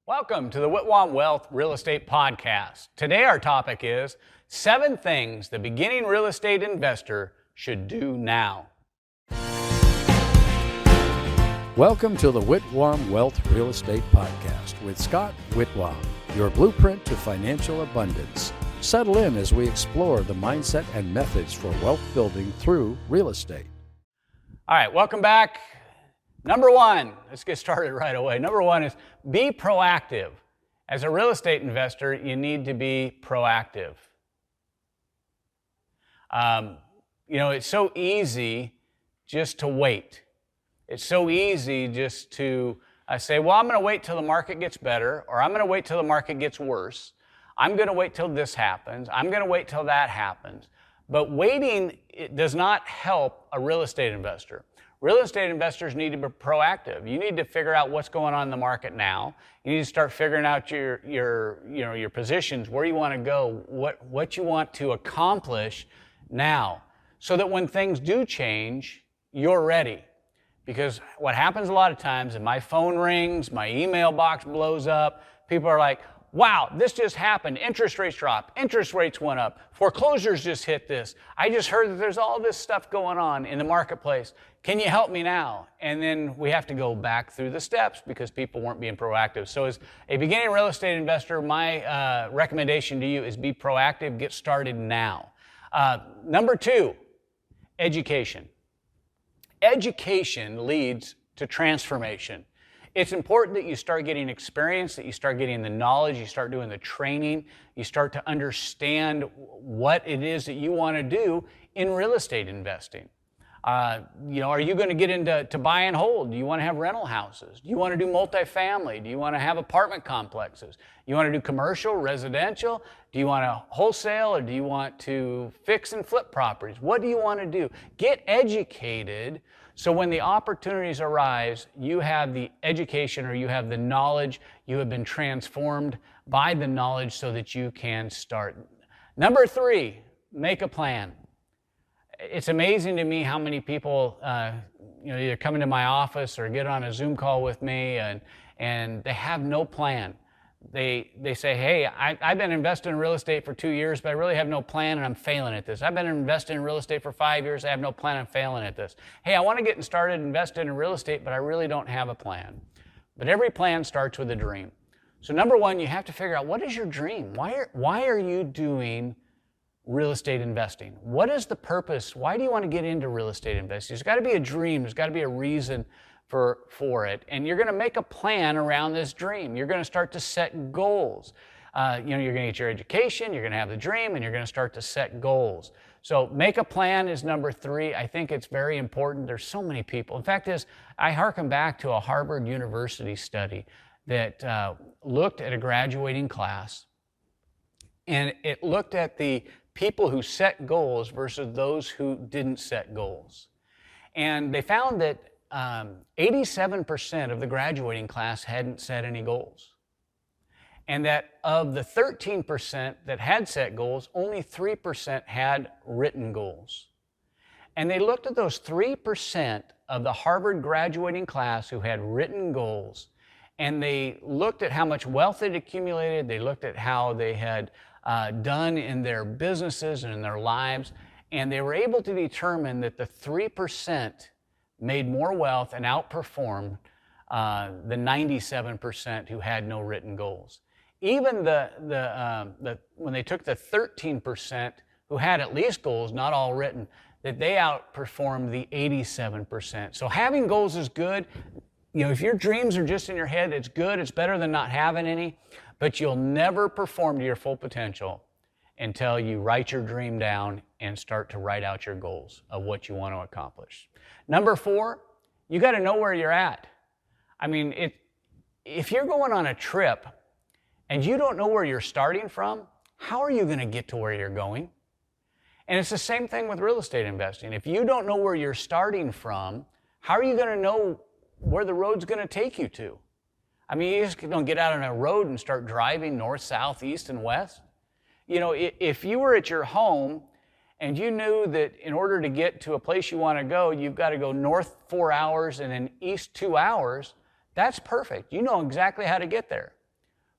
Welcome to the Whitwam Wealth Real Estate Podcast. Today our topic is 7 things the beginning real estate investor should do now. Welcome to the Whitwam Wealth Real Estate Podcast with Scott Whitwam, your blueprint to financial abundance. Settle in as we explore the mindset and methods for wealth building through real estate. All right, welcome back. Number 1, let's get started right away. Number 1 is be proactive. As a real estate investor, you need to be proactive. It's so easy just to wait. It's so easy just to say, well, I'm going to wait till the market gets better, or I'm going to wait till the market gets worse. I'm going to wait till this happens. I'm going to wait till that happens. But waiting, it does not help a real estate investor. Real estate investors need to be proactive. You need to figure out what's going on in the market now. You need to start figuring out your positions, where you want to go, what you want to accomplish now, so that when things do change, you're ready. Because what happens a lot of times, and my phone rings, my email box blows up, people are like, wow, this just happened. Interest rates dropped. Interest rates went up. Foreclosures just hit this. I just heard that there's all this stuff going on in the marketplace. Can you help me now? And then we have to go back through the steps because people weren't being proactive. So as a beginning real estate investor, my recommendation to you is be proactive. Get started now. Number 2, education. Education leads to transformation. It's important that you start getting experience, that you start getting the knowledge, you start doing the training, you start to understand what it is that you want to do in real estate investing. Are you going to get into buy and hold? Do you want to have rental houses? Do you want to do multifamily? Do you want to have apartment complexes? Do you want to do commercial, residential? Do you want to wholesale, or do you want to fix and flip properties? What do you want to do? Get educated so when the opportunities arise, you have the education, or you have the knowledge, you have been transformed by the knowledge so that you can start. Number 3, make a plan. It's amazing to me how many people either come into my office or get on a Zoom call with me and they have no plan. They say, hey, I've been investing in real estate for 2 years, but I really have no plan and I'm failing at this. I've been investing in real estate for 5 years. I have no plan. I'm failing at this. Hey, I want to get started investing in real estate, but I really don't have a plan. But every plan starts with a dream. So number 1, you have to figure out, what is your dream? Why are you doing real estate investing? What is the purpose? Why do you want to get into real estate investing? There's got to be a dream. There's got to be a reason for it. And you're going to make a plan around this dream. You're going to start to set goals. You're going to get your education, you're going to have the dream, and you're going to start to set goals. So make a plan is number 3. I think it's very important. There's so many people. In fact, I hearken back to a Harvard University study that looked at a graduating class, and it looked at the people who set goals versus those who didn't set goals. And they found that 87% of the graduating class hadn't set any goals. And that of the 13% that had set goals, only 3% had written goals. And they looked at those 3% of the Harvard graduating class who had written goals, and they looked at how much wealth they'd accumulated, they looked at how they had done in their businesses and in their lives, and they were able to determine that the 3% made more wealth and outperformed the 97% who had no written goals. Even when they took the 13% who had at least goals, not all written, that they outperformed the 87%. So having goals is good. If your dreams are just in your head, it's good. It's better than not having any. But you'll never perform to your full potential until you write your dream down and start to write out your goals of what you want to accomplish. Number 4, you got to know where you're at. If you're going on a trip and you don't know where you're starting from, how are you going to get to where you're going? And it's the same thing with real estate investing. If you don't know where you're starting from, how are you going to know where the road's going to take you to? You just don't get out on a road and start driving north, south, east, and west. If you were at your home and you knew that in order to get to a place you want to go, you've got to go north 4 hours and then east 2 hours, that's perfect. You know exactly how to get there.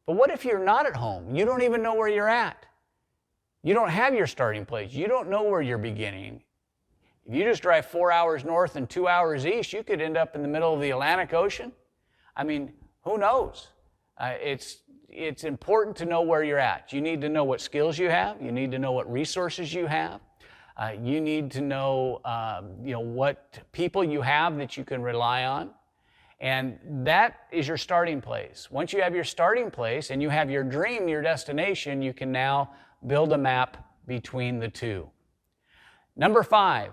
But what if you're not at home? You don't even know where you're at. You don't have your starting place. You don't know where you're beginning. If you just drive 4 hours north and 2 hours east, you could end up in the middle of the Atlantic Ocean. I mean, who knows? It's important to know where you're at. You need to know what skills you have. You need to know what resources you have. You need to know, what people you have that you can rely on. And that is your starting place. Once you have your starting place and you have your dream, your destination, you can now build a map between the two. Number 5,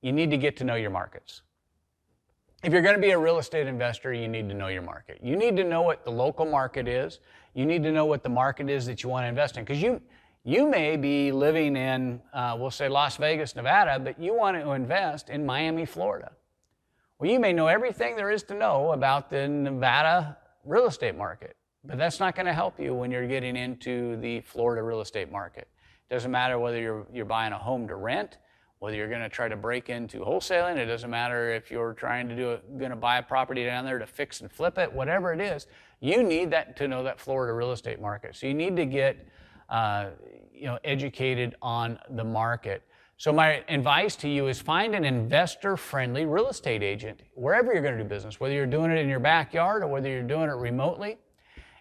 you need to get to know your markets. If you're going to be a real estate investor, you need to know your market. You need to know what the local market is. You need to know what the market is that you want to invest in. Because you may be living in, we'll say Las Vegas, Nevada, but you want to invest in Miami, Florida. Well, you may know everything there is to know about the Nevada real estate market, but that's not going to help you when you're getting into the Florida real estate market. It doesn't matter whether you're buying a home to rent, whether you're going to try to break into wholesaling. It doesn't matter if you're trying to going to buy a property down there to fix and flip it, whatever it is. You need to know that Florida real estate market. So you need to get educated on the market. So my advice to you is find an investor-friendly real estate agent wherever you're going to do business, whether you're doing it in your backyard or whether you're doing it remotely.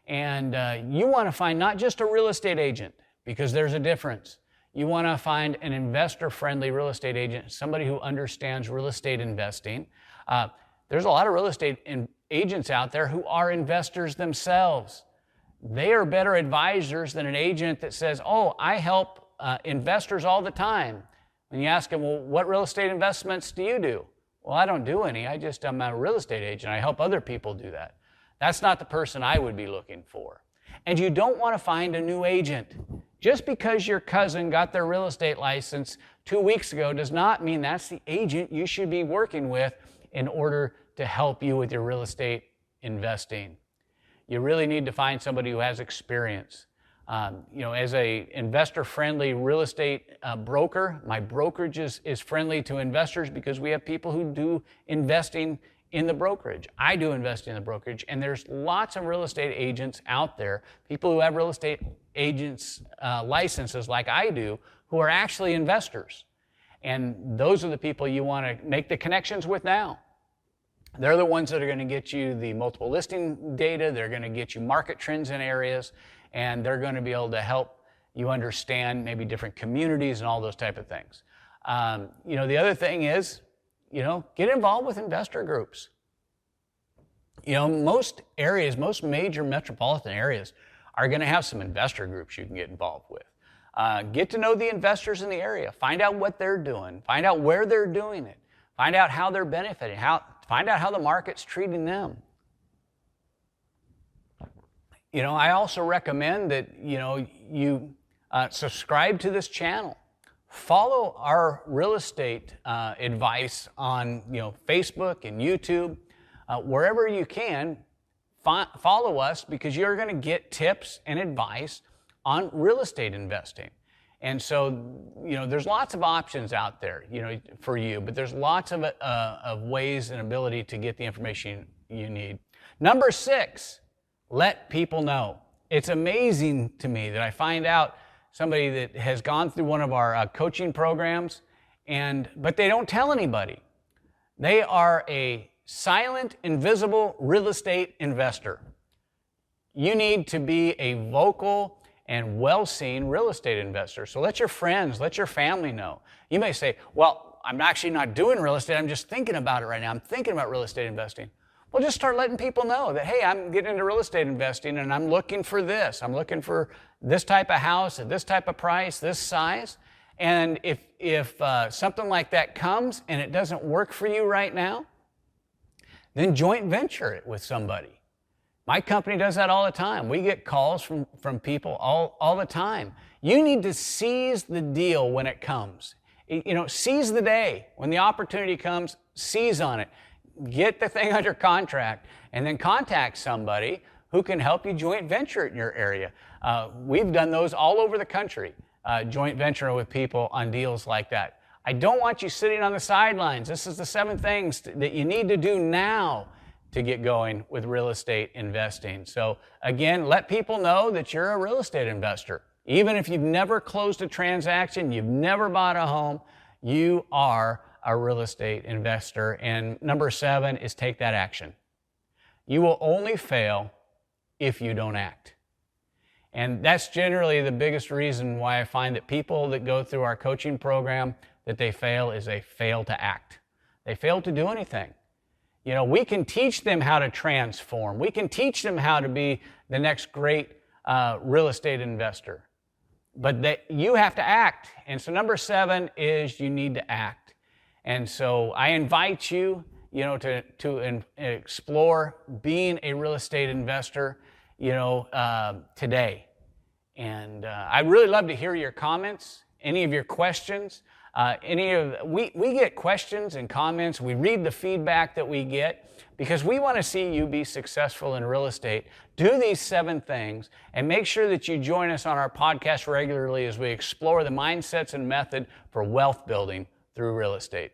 And you want to find not just a real estate agent, because there's a difference. You want to find an investor-friendly real estate agent, somebody who understands real estate investing. There's a lot of real estate agents out there who are investors themselves. They are better advisors than an agent that says, oh, I help investors all the time. When you ask them, well, what real estate investments do you do? Well, I don't do any. I'm a real estate agent. I help other people do that. That's not the person I would be looking for. And you don't want to find a new agent. Just because your cousin got their real estate license 2 weeks ago does not mean that's the agent you should be working with in order to help you with your real estate investing. You really need to find somebody who has experience. As a investor-friendly real estate broker, my brokerage is friendly to investors because we have people who do investing in the brokerage. I do invest in the brokerage, and there's lots of real estate agents out there, people who have real estate agents licenses like I do, who are actually investors. And those are the people you want to make the connections with now. They're the ones that are going to get you the multiple listing data, they're going to get you market trends in areas, and they're going to be able to help you understand maybe different communities and all those type of things. The other thing is, get involved with investor groups. Most major metropolitan areas are going to have some investor groups you can get involved with. Get to know the investors in the area. Find out what they're doing. Find out where they're doing it. Find out how they're benefiting. Find out how the market's treating them. I also recommend that, you subscribe to this channel. Follow our real estate advice on, Facebook and YouTube. Wherever you can, follow us because you're going to get tips and advice on real estate investing. And so, there's lots of options out there, for you, but there's lots of ways and ability to get the information you need. Number 6, let people know. It's amazing to me that I find out somebody that has gone through one of our coaching programs, but they don't tell anybody. They are a silent, invisible real estate investor. You need to be a vocal and well-seen real estate investor. So let your friends, let your family know. You may say, well, I'm actually not doing real estate. I'm just thinking about it right now. I'm thinking about real estate investing. Well, just start letting people know that, hey, I'm getting into real estate investing and I'm looking for this. I'm looking for this type of house at this type of price, this size. And if something like that comes and it doesn't work for you right now, then joint venture it with somebody. My company does that all the time. We get calls from people all the time. You need to seize the deal when it comes. Seize the day. When the opportunity comes, seize on it. Get the thing under contract and then contact somebody who can help you joint venture it in your area. We've done those all over the country, joint venture with people on deals like that. I don't want you sitting on the sidelines. This is the 7 things that you need to do now to get going with real estate investing. So again, let people know that you're a real estate investor. Even if you've never closed a transaction, you've never bought a home, you are a real estate investor. And number 7 is take that action. You will only fail if you don't act. And that's generally the biggest reason why I find that people that go through our coaching program, that they fail, is they fail to act. They fail to do anything. You know, we can teach them how to transform. We can teach them how to be the next great real estate investor. But you have to act. And so number 7 is you need to act. And so I invite you, to explore being a real estate investor, today. And I'd really love to hear your comments, any of your questions. We get questions and comments. We read the feedback that we get because we want to see you be successful in real estate. Do these 7 things and make sure that you join us on our podcast regularly as we explore the mindsets and method for wealth building through real estate.